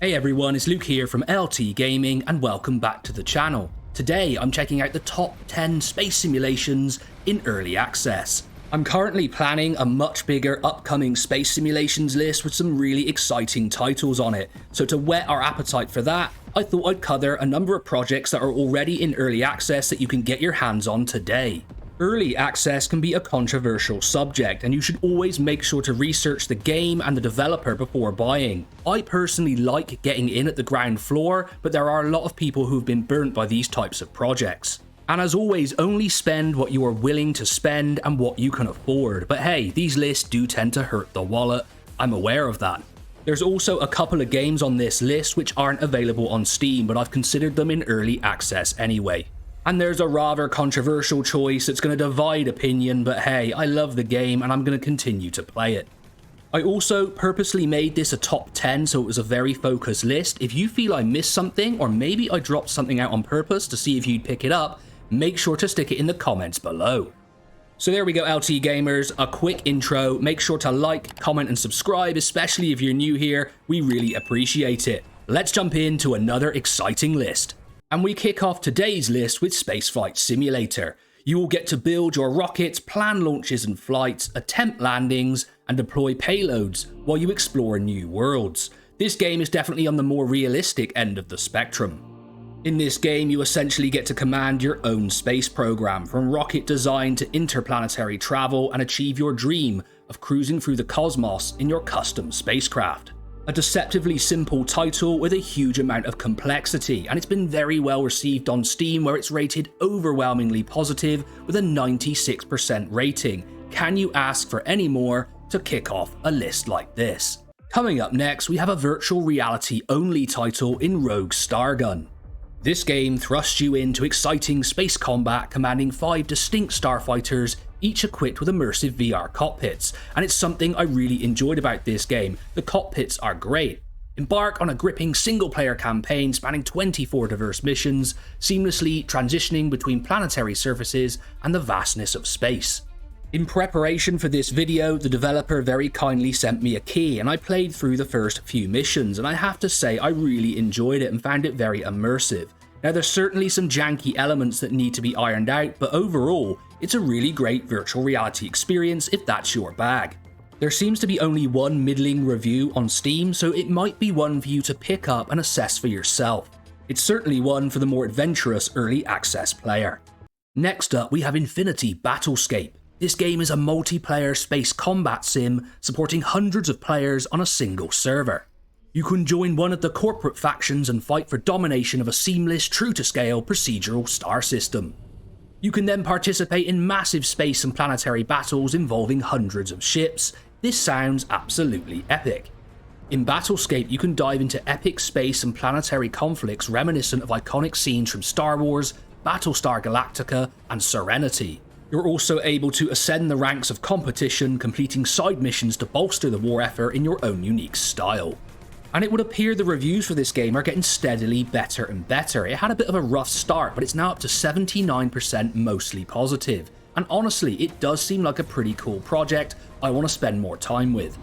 Hey everyone, it's Luke here from LT Gaming and welcome back to the channel. Today I'm checking out the top 10 space simulations in early access. I'm currently planning a much bigger upcoming space simulations list with some really exciting titles on it, so to whet our appetite for that, I thought I'd cover a number of projects that are already in early access that you can get your hands on today. Early access can be a controversial subject, and you should always make sure to research the game and the developer before buying. I personally like getting in at the ground floor, but there are a lot of people who've been burnt by these types of projects. And as always, only spend what you are willing to spend and what you can afford. But hey, these lists do tend to hurt the wallet. I'm aware of that. There's also a couple of games on this list which aren't available on Steam, but I've considered them in early access anyway. And there's a rather controversial choice that's going to divide opinion, but hey, I love the game and I'm going to continue to play it. I also purposely made this a top 10 so it was a very focused list. If you feel I missed something, or maybe I dropped something out on purpose to see if you'd pick it up, make sure to stick it in the comments below. So there we go, LT gamers, a quick intro. Make sure to like, comment and subscribe, especially if you're new here. We really appreciate it. Let's jump into another exciting list. And we kick off today's list with Spaceflight Simulator. You will get to build your rockets, plan launches and flights, attempt landings, and deploy payloads while you explore new worlds. This game is definitely on the more realistic end of the spectrum. In this game, you essentially get to command your own space program, from rocket design to interplanetary travel, and achieve your dream of cruising through the cosmos in your custom spacecraft. A deceptively simple title with a huge amount of complexity, and it's been very well received on Steam where it's rated overwhelmingly positive with a 96% rating. Can you ask for any more to kick off a list like this? Coming up next, we have a virtual reality only title in Rogue Stargun. This game thrusts you into exciting space combat, commanding 5 distinct starfighters, each equipped with immersive VR cockpits, and it's something I really enjoyed about this game. The cockpits are great. Embark on a gripping single-player campaign spanning 24 diverse missions, seamlessly transitioning between planetary surfaces and the vastness of space. In preparation for this video, the developer very kindly sent me a key, and I played through the first few missions, and I have to say I really enjoyed it and found it very immersive. Now there's certainly some janky elements that need to be ironed out, but overall, it's a really great virtual reality experience if that's your bag. There seems to be only one middling review on Steam, so it might be one for you to pick up and assess for yourself. It's certainly one for the more adventurous early access player. Next up, we have Infinity Battlescape. This game is a multiplayer space combat sim supporting hundreds of players on a single server. You can join one of the corporate factions and fight for domination of a seamless, true-to-scale procedural star system. You can then participate in massive space and planetary battles involving hundreds of ships. This sounds absolutely epic. In Battlescape, you can dive into epic space and planetary conflicts reminiscent of iconic scenes from Star Wars, Battlestar Galactica, and Serenity. You're also able to ascend the ranks of competition, completing side missions to bolster the war effort in your own unique style. And it would appear the reviews for this game are getting steadily better and better. It had a bit of a rough start, but it's now up to 79% mostly positive. And honestly, it does seem like a pretty cool project I want to spend more time with.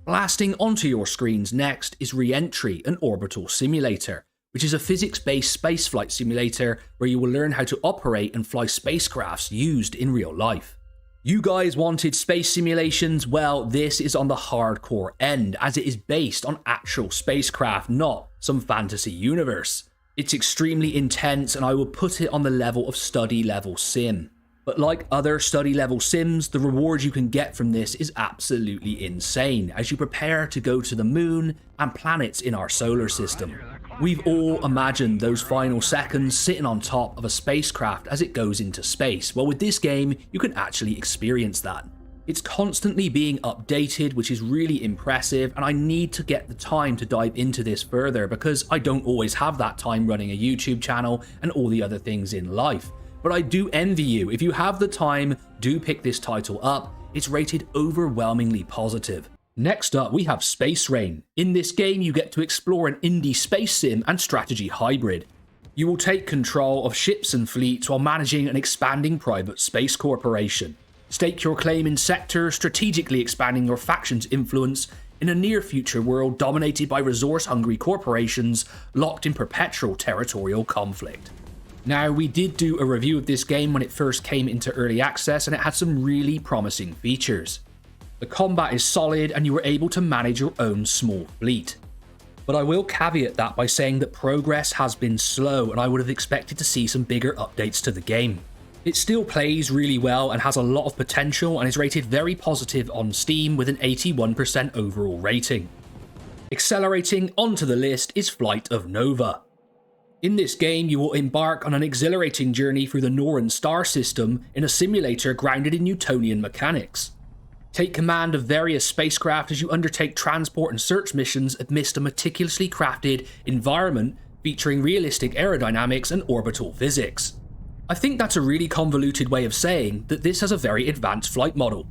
Blasting onto your screens next is Reentry, an orbital simulator, which is a physics-based spaceflight simulator where you will learn how to operate and fly spacecrafts used in real life. You guys wanted space simulations? Well, this is on the hardcore end, as it is based on actual spacecraft, not some fantasy universe. It's extremely intense, and I will put it on the level of study level sim. But like other study level sims, the reward you can get from this is absolutely insane, as you prepare to go to the moon and planets in our solar system. We've all imagined those final seconds sitting on top of a spacecraft as it goes into space. Well, with this game, you can actually experience that. It's constantly being updated, which is really impressive, and I need to get the time to dive into this further because I don't always have that time running a YouTube channel and all the other things in life. But I do envy you. If you have the time, do pick this title up. It's rated overwhelmingly positive. Next up, we have Space Rain. In this game, you get to explore an indie space sim and strategy hybrid. You will take control of ships and fleets while managing an expanding private space corporation. Stake your claim in sectors, strategically expanding your faction's influence, in a near-future world dominated by resource-hungry corporations locked in perpetual territorial conflict. Now, we did do a review of this game when it first came into early access, and it had some really promising features. The combat is solid, and you were able to manage your own small fleet. But I will caveat that by saying that progress has been slow, and I would have expected to see some bigger updates to the game. It still plays really well and has a lot of potential, and is rated very positive on Steam with an 81% overall rating. Accelerating onto the list is Flight of Nova. In this game, you will embark on an exhilarating journey through the Norran star system in a simulator grounded in Newtonian mechanics. Take command of various spacecraft as you undertake transport and search missions amidst a meticulously crafted environment featuring realistic aerodynamics and orbital physics. I think that's a really convoluted way of saying that this has a very advanced flight model.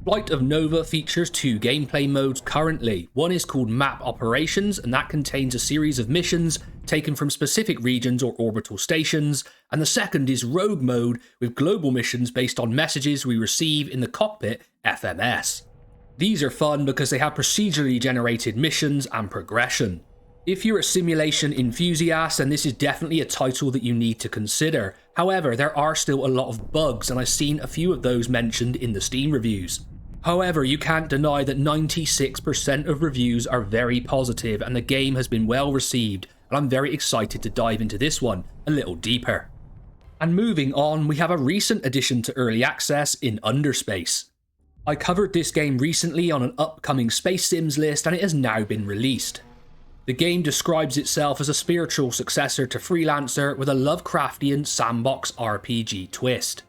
Flight of Nova features two gameplay modes currently. One is called Map Operations, and that contains a series of missions taken from specific regions or orbital stations, and the second is Rogue Mode with global missions based on messages we receive in the cockpit FMS. These are fun because they have procedurally generated missions and progression. If you're a simulation enthusiast, then this is definitely a title that you need to consider. However, there are still a lot of bugs, and I've seen a few of those mentioned in the Steam reviews. However, you can't deny that 96% of reviews are very positive, and the game has been well received, and I'm very excited to dive into this one a little deeper. And moving on, we have a recent addition to early access in Underspace. I covered this game recently on an upcoming Space Sims list, and it has now been released. The game describes itself as a spiritual successor to Freelancer with a Lovecraftian sandbox RPG twist.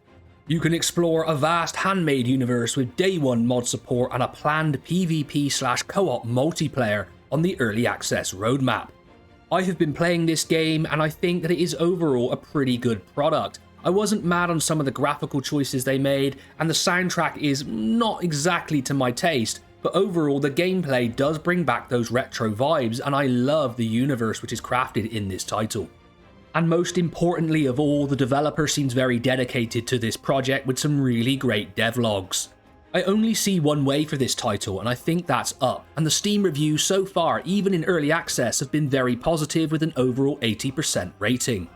You can explore a vast handmade universe with day one mod support and a planned PvP/co-op multiplayer on the early access roadmap. I have been playing this game and I think that it is overall a pretty good product. I wasn't mad on some of the graphical choices they made, and the soundtrack is not exactly to my taste, but overall the gameplay does bring back those retro vibes, and I love the universe which is crafted in this title. And most importantly of all, the developer seems very dedicated to this project with some really great devlogs. I only see one way for this title, and I think that's up, and the Steam reviews so far, even in early access, have been very positive with an overall 80% rating.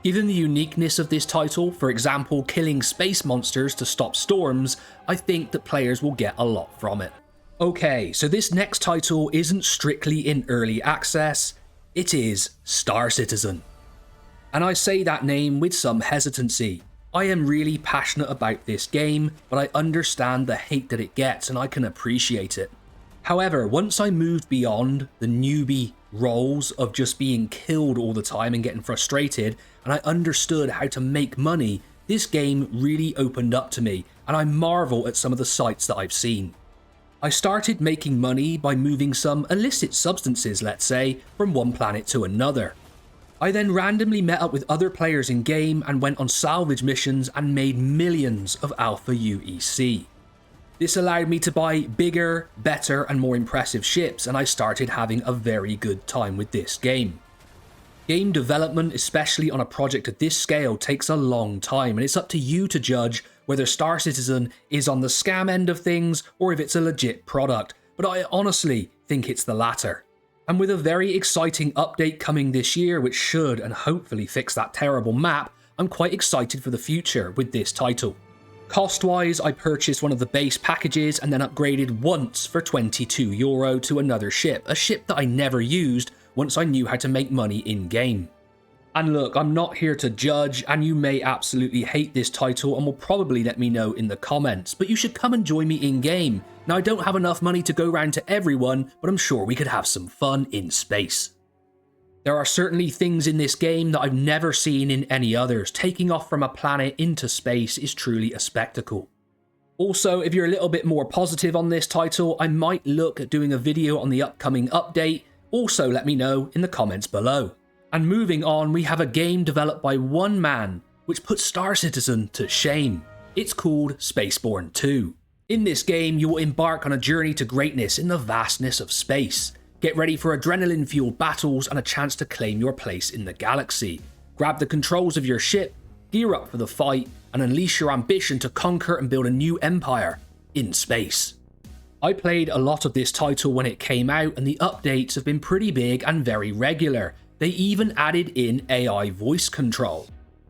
Given the uniqueness of this title, for example killing space monsters to stop storms, I think that players will get a lot from it. Okay, so this next title isn't strictly in early access, it is Star Citizen. And I say that name with some hesitancy. I am really passionate about this game, but I understand the hate that it gets and I can appreciate it. However, once I moved beyond the newbie roles of just being killed all the time and getting frustrated, and I understood how to make money, this game really opened up to me, and I marvel at some of the sights that I've seen. I started making money by moving some illicit substances, let's say, from one planet to another. I then randomly met up with other players in game and went on salvage missions and made millions of Alpha UEC. This allowed me to buy bigger, better and more impressive ships, and I started having a very good time with this game. Game development, especially on a project of this scale, takes a long time, and it's up to you to judge whether Star Citizen is on the scam end of things or if it's a legit product, but I honestly think it's the latter. And with a very exciting update coming this year, which should and hopefully fix that terrible map, I'm quite excited for the future with this title. Cost-wise, I purchased one of the base packages and then upgraded once for €22 to another ship, a ship that I never used once I knew how to make money in-game. And look, I'm not here to judge, and you may absolutely hate this title and will probably let me know in the comments, but you should come and join me in-game. Now, I don't have enough money to go round to everyone, but I'm sure we could have some fun in space. There are certainly things in this game that I've never seen in any others. Taking off from a planet into space is truly a spectacle. Also, if you're a little bit more positive on this title, I might look at doing a video on the upcoming update. Also, let me know in the comments below. And moving on, we have a game developed by one man, which puts Star Citizen to shame. It's called Spacebourne 2. In this game, you will embark on a journey to greatness in the vastness of space. Get ready for adrenaline-fueled battles and a chance to claim your place in the galaxy. Grab the controls of your ship, gear up for the fight, and unleash your ambition to conquer and build a new empire in space. I played a lot of this title when it came out, and the updates have been pretty big and very regular. They even added in AI voice control.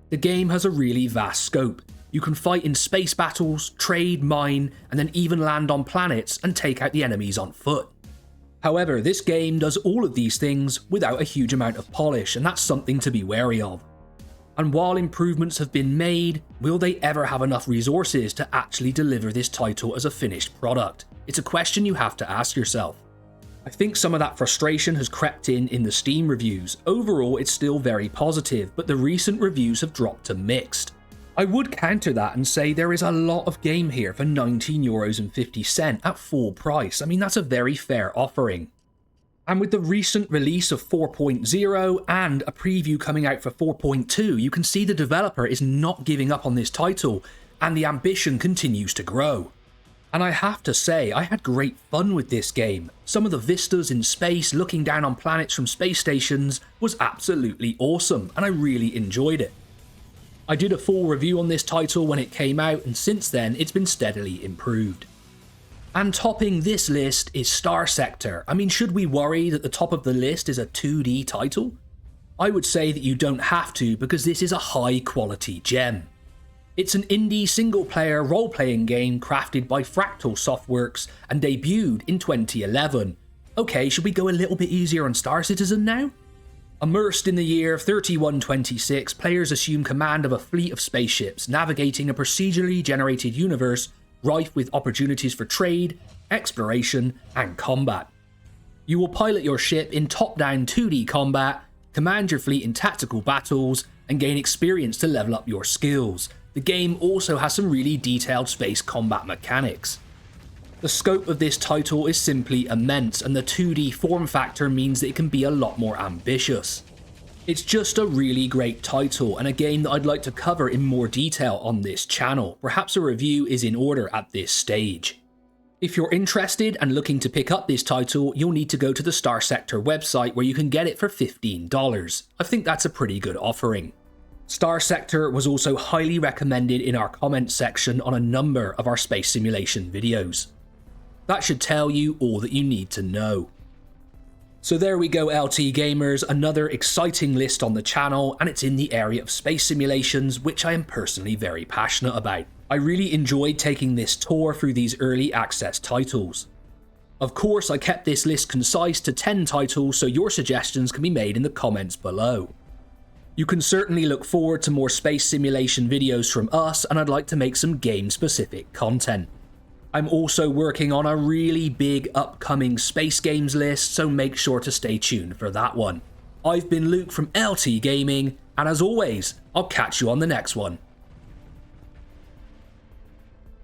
The game has a really vast scope. You can fight in space battles, trade, mine, and then even land on planets and take out the enemies on foot. However, this game does all of these things without a huge amount of polish, and that's something to be wary of. And while improvements have been made, will they ever have enough resources to actually deliver this title as a finished product? It's a question you have to ask yourself. I think some of that frustration has crept in the Steam reviews. Overall, it's still very positive, but the recent reviews have dropped to mixed. I would counter that and say there is a lot of game here for €19.50 at full price. I mean, that's a very fair offering. And with the recent release of 4.0 and a preview coming out for 4.2, you can see the developer is not giving up on this title, and the ambition continues to grow. And I have to say, I had great fun with this game. Some of the vistas in space, looking down on planets from space stations, was absolutely awesome, and I really enjoyed it. I did a full review on this title when it came out, and since then it's been steadily improved. And topping this list is Starsector. I mean, should we worry that the top of the list is a 2D title? I would say that you don't have to, because this is a high quality gem. It's an indie single-player role-playing game crafted by Fractal Softworks and debuted in 2011. Okay, should we go a little bit easier on Star Citizen now? Immersed in the year 3126, players assume command of a fleet of spaceships, navigating a procedurally generated universe rife with opportunities for trade, exploration, and combat. You will pilot your ship in top-down 2D combat, command your fleet in tactical battles, and gain experience to level up your skills. The game also has some really detailed space combat mechanics. The scope of this title is simply immense, and the 2D form factor means that it can be a lot more ambitious. It's just a really great title, and a game that I'd like to cover in more detail on this channel. Perhaps a review is in order at this stage. If you're interested and looking to pick up this title, you'll need to go to the Starsector website where you can get it for $15. I think that's a pretty good offering. Starsector was also highly recommended in our comments section on a number of our space simulation videos. That should tell you all that you need to know. So there we go, LT gamers, another exciting list on the channel, and it's in the area of space simulations, which I am personally very passionate about. I really enjoyed taking this tour through these early access titles. Of course, I kept this list concise to 10 titles, so your suggestions can be made in the comments below. You can certainly look forward to more space simulation videos from us, and I'd like to make some game-specific content. I'm also working on a really big upcoming space games list, so make sure to stay tuned for that one. I've been Luke from LT Gaming, and as always, I'll catch you on the next one.